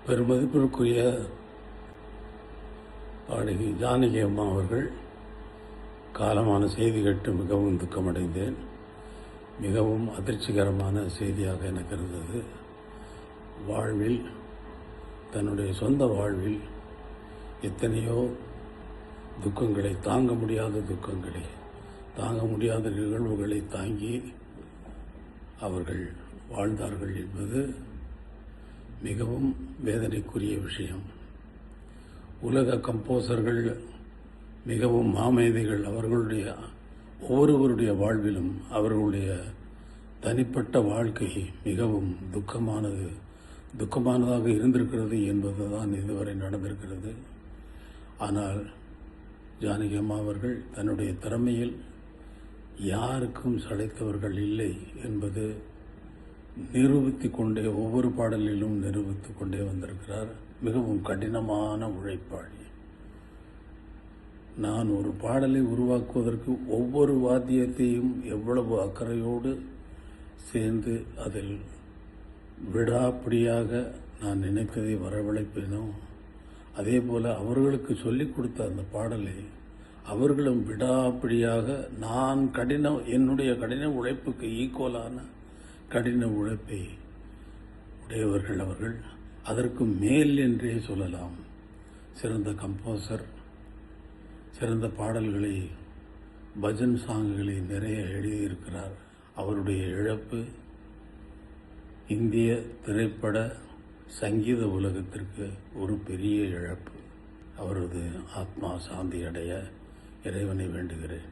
பெருமதிப்பிற்குரிய பாடகி ஜானகி அம்மா அவர்கள் காலமான செய்தி கேட்டு மிகவும் துக்கமடைந்தேன். மிகவும் அதிர்ச்சிகரமான செய்தியாக எனக்கு இருந்தது. வாழ்வில், தன்னுடைய சொந்த வாழ்வில் எத்தனையோ துக்கங்களை, தாங்க முடியாத துக்கங்களை, தாங்க முடியாத நிகழ்வுகளை தாங்கி அவர்கள் வாழ்ந்தார்கள் என்பது மிகவும் வேதனைக்குரிய விஷயம். உலக கம்போசர்கள் மிகவும் மாமேதைகள். அவர்களுடைய ஒவ்வொருவருடைய வாழ்விலும் அவர்களுடைய தனிப்பட்ட வாழ்க்கை மிகவும் துக்கமானதாக இருந்திருக்கிறது என்பதுதான் இதுவரை நடந்திருக்கிறது. ஆனால் ஜானகி அம்மா அவர்கள் தன்னுடைய திறமையில் யாருக்கும் சளைத்தவர்கள் இல்லை என்பது நிரூபித்துக் கொண்டே, ஒவ்வொரு பாடலிலும் நிரூபித்துக் கொண்டே வந்திருக்கிறார். மிகவும் கடினமான உழைப்பாளி. நான் ஒரு பாடலை உருவாக்குவதற்கு ஒவ்வொரு வாத்தியத்தையும் எவ்வளவு அக்கறையோடு சேர்ந்து அதில் விடாப்பிடியாக நான் நினைத்ததை வரவழைப்பேனோ, அதே போல அவர்களுக்கு சொல்லிக் கொடுத்த அந்த பாடலை அவர்களும் விடாப்பிடியாக என்னுடைய கடின உழைப்புக்கு ஈக்குவலான கடின உழைப்பை உடையவர்கள் அவர்கள். அதற்கு மேல் என்றே சொல்லலாம். சிறந்த கம்போசர், சிறந்த பாடல்களை, பஜன் சாங்குகளை நிறைய எழுதியிருக்கிறார். அவருடைய இழப்பு இந்திய திரைப்பட சங்கீத உலகத்திற்கு ஒரு பெரிய இழப்பு. அவரது ஆத்மா சாந்தி அடைய இறைவனை வேண்டுகிறேன்.